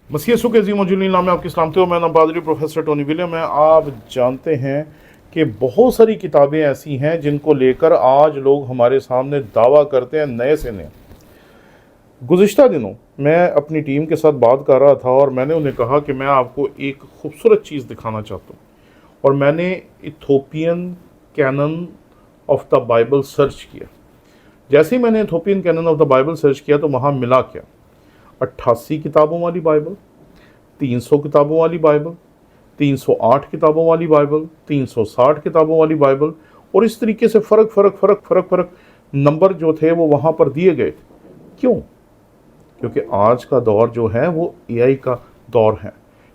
मसीह यीशु के अज़ीम वजलील नाम में आपकी सलामती हो। मैं नाम पादरी प्रोफेसर टोनी विलियम है। आप जानते हैं कि बहुत सारी किताबें ऐसी हैं जिनको लेकर आज लोग हमारे सामने दावा करते हैं नए से नए। गुज़िश्ता दिनों मैं अपनी टीम के साथ बात कर रहा था और मैंने उन्हें कहा कि मैं आपको एक खूबसूरत चीज़ दिखाना चाहता हूँ, और मैंने Ethiopian canon of the Bible search किया। जैसे ही मैंने Ethiopian canon of the Bible search किया तो वहाँ मिला क्या, 88 किताबों वाली बाइबल, 300 किताबों वाली बाइबल, 308 किताबों वाली बाइबल, 360 किताबों वाली बाइबल, और इस तरीके से फ़र्क नंबर जो थे वो वहाँ पर दिए गए थे। क्यों? क्योंकि आज का दौर जो है वो एआई का दौर है।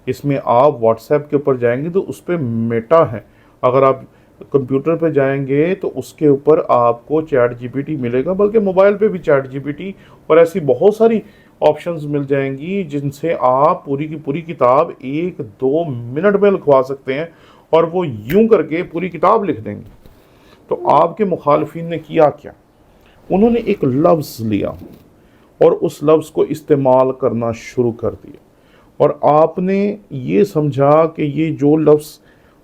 इसमें आप व्हाट्सएप के ऊपर जाएंगे तो उस पर मेटा है, अगर आप कंप्यूटर पे जाएंगे तो उसके ऊपर आपको चैट जीपीटी मिलेगा, बल्कि मोबाइल पे भी चैट जीपीटी और ऐसी बहुत सारी ऑप्शंस मिल जाएंगी जिनसे आप पूरी की पूरी किताब 1-2 मिनट में लिखवा सकते हैं, और वो यूं करके पूरी किताब लिख देंगे। तो आपके मुखालफिन ने किया क्या? उन्होंने एक लफ्ज़ लिया और उस लफ्ज़ को इस्तेमाल करना शुरू कर दिया, और आपने ये समझा कि ये जो लफ्ज़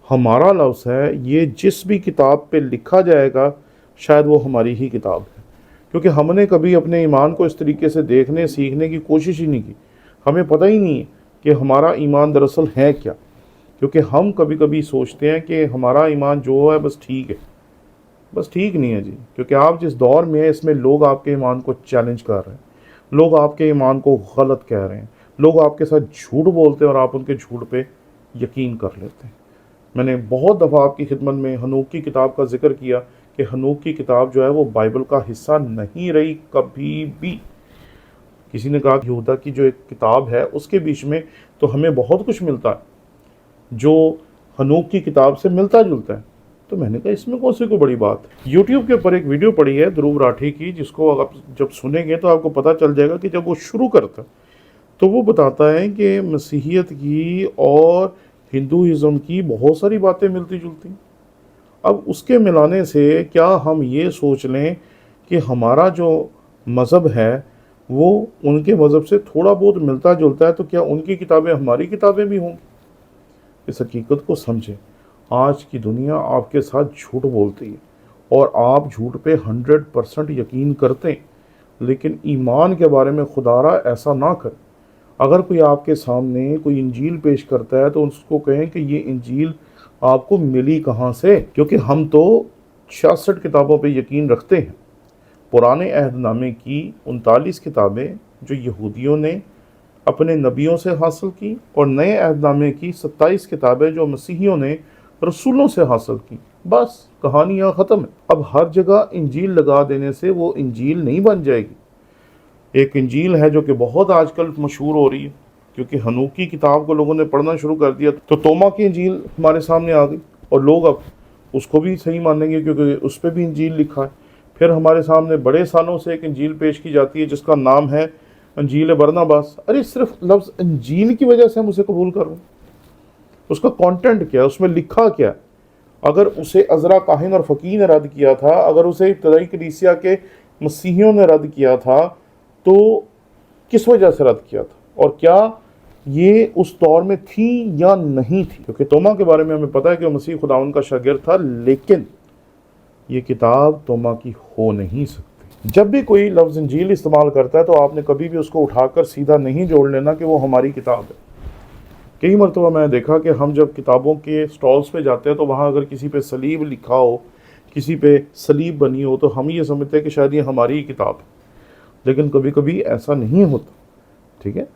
हमारा लफ्ज़ है, ये जिस भी किताब पे लिखा जाएगा शायद वो हमारी ही किताब है। क्योंकि हमने कभी अपने ईमान को इस तरीके से देखने सीखने की कोशिश ही नहीं की। हमें पता ही नहीं है कि हमारा ईमान दरअसल है क्या। क्योंकि हम कभी कभी सोचते हैं कि हमारा ईमान जो है बस ठीक है। बस ठीक नहीं है जी, क्योंकि आप जिस दौर में है इसमें लोग आपके ईमान को चैलेंज कर रहे हैं, लोग आपके ईमान को गलत कह रहे हैं, लोग आपके साथ झूठ बोलते हैं और आप उनके झूठ पे यकीन कर लेते हैं। मैंने बहुत दफ़ा आपकी खिदमत में हनूक की किताब का जिक्र किया कि हनूक की किताब जो है वो बाइबल का हिस्सा नहीं रही कभी भी। किसी ने कहा कि यहूदा की जो एक किताब है उसके बीच में तो हमें बहुत कुछ मिलता है जो हनूक की किताब से मिलता जुलता है। तो मैंने कहा इसमें कौन सी कोई बड़ी बात है। यूट्यूब के ऊपर एक वीडियो पड़ी है ध्रुव राठी की, जिसको आप जब सुनेंगे तो आपको पता चल जाएगा कि जब वो शुरू करता तो वो बताता है कि मसीहियत की और हिंदुइज़्म की बहुत सारी बातें मिलती जुलती। अब उसके मिलाने से क्या हम ये सोच लें कि हमारा जो मज़हब है वो उनके मज़हब से थोड़ा बहुत मिलता जुलता है, तो क्या उनकी किताबें हमारी किताबें भी होंगी? इस हकीकत को समझें। आज की दुनिया आपके साथ झूठ बोलती है और आप झूठ पे 100% यकीन करते हैं, लेकिन ईमान के बारे में खुदारा ऐसा ना करें। अगर कोई आपके सामने कोई इंजील पेश करता है तो उसको कहें कि ये इंजील आपको मिली कहाँ से, क्योंकि हम तो 66 किताबों पे यकीन रखते हैं। पुराने अहदनामे की 39 किताबें जो यहूदियों ने अपने नबियों से हासिल की, और नए अहदनामे की 27 किताबें जो मसीहियों ने रसूलों से हासिल की। बस कहानी यहाँ ख़त्म है। अब हर जगह इंजील लगा देने से वो इंजील नहीं बन जाएगी। एक इंजील है जो कि बहुत आजकल मशहूर हो रही है, क्योंकि हनूक की किताब को लोगों ने पढ़ना शुरू कर दिया तो तोमा की इंजील हमारे सामने आ गई, और लोग अब उसको भी सही मानेंगे क्योंकि उस पर भी इंजील लिखा है। फिर हमारे सामने बड़े सालों से एक इंजील पेश की जाती है जिसका नाम है इंजील बरनबास। अरे सिर्फ लफ्ज़ इंजील की वजह से हम उसे कबूल कर रहे हैं। उसका कंटेंट क्या है, उसमें लिखा क्या है? अगर उसे अजरा काहिन और फ़कीह ने रद्द किया था, अगर उसे इब्तदाई कलीसिया के मसीहियों ने रद्द किया था, तो किस वजह से रद्द किया था, और क्या ये उस दौर में थी या नहीं थी? क्योंकि तोमा के बारे में हमें पता है कि वो मसीह खुदावन का शागिर्द था, लेकिन ये किताब तोमा की हो नहीं सकती। जब भी कोई लफ्ज़ इंजील इस्तेमाल करता है तो आपने कभी भी उसको उठाकर सीधा नहीं जोड़ लेना कि वो हमारी किताब है। कई मरतबा मैंने देखा कि हम जब किताबों के स्टॉल्स पे जाते हैं तो वहाँ अगर किसी पे सलीब लिखा हो, किसी पे सलीब बनी हो, तो हम ये समझते हैं कि शायद ये हमारी ही किताब है, लेकिन कभी कभी ऐसा नहीं होता। ठीक है,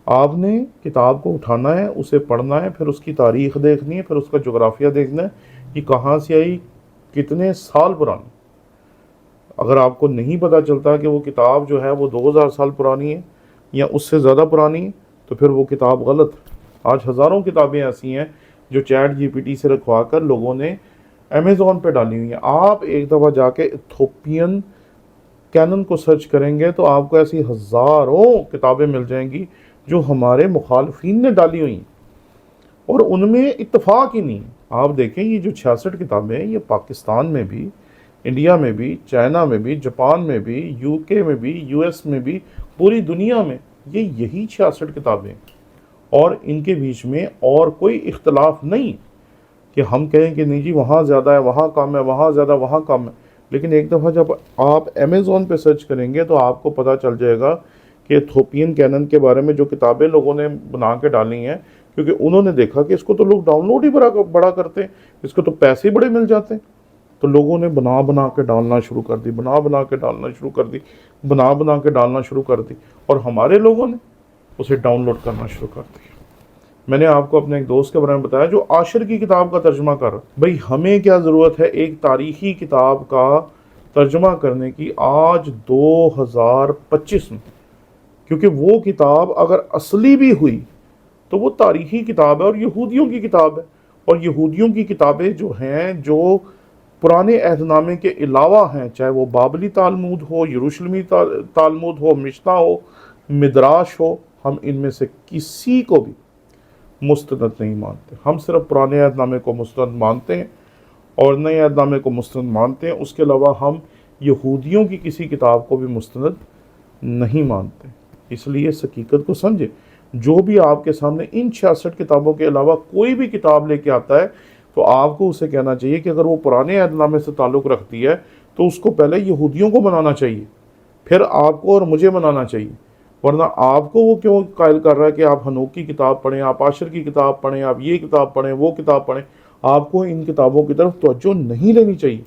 आपने किताब को उठाना है, उसे पढ़ना है, फिर उसकी तारीख़ देखनी है, फिर उसका जोग्राफिया देखना है कि कहाँ से आई, कितने साल पुरानी। अगर आपको नहीं पता चलता कि वो किताब जो है वो 2000 साल पुरानी है या उससे ज़्यादा पुरानी है, तो फिर वो किताब गलत है। आज हज़ारों किताबें ऐसी हैं जो चैट जीपीटी से रखवा कर लोगों ने अमेज़ॉन पे डाली हुई हैं। आप एक दफ़ा जाके इथोपियन कैनन को सर्च करेंगे तो आपको ऐसी हज़ारों किताबें मिल जाएंगी जो हमारे मुखालफिन ने डाली हुई, और उनमें इत्तफाक ही नहीं। आप देखें ये जो 66 किताबें हैं ये पाकिस्तान में भी, इंडिया में भी, चाइना में भी, जापान में भी, यूके में भी, यूएस में भी, पूरी दुनिया में ये यही 66 किताबें, اور ان کے بیچ میں اور کوئی اختلاف نہیں کہ ہم کہیں کہ نہیں جی وہاں زیادہ ہے، وہاں کم ہے، وہاں زیادہ وہاں کم ہے. لیکن ایک دفعہ جب آپ امیزون پہ سرچ کریں گے تو آپ کو پتہ چل جائے گا کہ ایتھوپین کینن کے بارے میں جو کتابیں لوگوں نے بنا کے ڈالی ہیں، کیونکہ انہوں نے دیکھا کہ اس کو تو لوگ ڈاؤن لوڈ ہی بڑا کرتے ہیں، اس کو تو پیسے بڑے مل جاتے ہیں. تو لوگوں نے بنا کے ڈالنا شروع کر دی، بنا کے ڈالنا شروع کر دی، بنا کے ڈالنا شروع کر دی، اور ہمارے لوگوں نے اسے ڈاؤن لوڈ کرنا شروع کر دیا. میں نے آپ کو اپنے ایک دوست کے بارے میں بتایا جو عاشر کی کتاب کا ترجمہ کر رہا. بھئی ہمیں کیا ضرورت ہے ایک تاریخی کتاب کا ترجمہ کرنے کی آج 2025 میں؟ کیونکہ وہ کتاب اگر اصلی بھی ہوئی تو وہ تاریخی کتاب ہے اور یہودیوں کی کتاب ہے. اور یہودیوں کی کتابیں جو ہیں، جو پرانے عہد نامے کے علاوہ ہیں، چاہے وہ بابلی تالمود ہو، یروشلمی تالمود ہو، مشنا ہو، مدراش ہو، ہم ان میں سے کسی کو بھی مستند نہیں مانتے. ہم صرف پرانے عہد نامے کو مستند مانتے ہیں اور نئے عہد نامے کو مستند مانتے ہیں. اس کے علاوہ ہم یہودیوں کی کسی کتاب کو بھی مستند نہیں مانتے. اس لیے اس حقیقت کو سمجھیں، جو بھی آپ کے سامنے ان 66 کتابوں کے علاوہ کوئی بھی کتاب لے کے آتا ہے تو آپ کو اسے کہنا چاہیے کہ اگر وہ پرانے عہد نامے سے تعلق رکھتی ہے تو اس کو پہلے یہودیوں کو منانا چاہیے، پھر آپ کو اور مجھے منانا چاہیے. ورنہ آپ کو وہ کیوں قائل کر رہا ہے کہ آپ ہنوک کی کتاب پڑھیں، آپ عاشر کی کتاب پڑھیں، آپ یہ کتاب پڑھیں، وہ کتاب پڑھیں؟ آپ کو ان کتابوں کی طرف توجہ نہیں لینی چاہیے،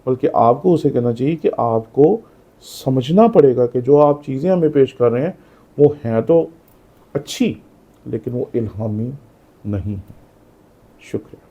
بلکہ آپ کو اسے کہنا چاہیے کہ آپ کو سمجھنا پڑے گا کہ جو آپ چیزیں ہمیں پیش کر رہے ہیں وہ ہیں تو اچھی، لیکن وہ الہامی نہیں ہے. شکریہ.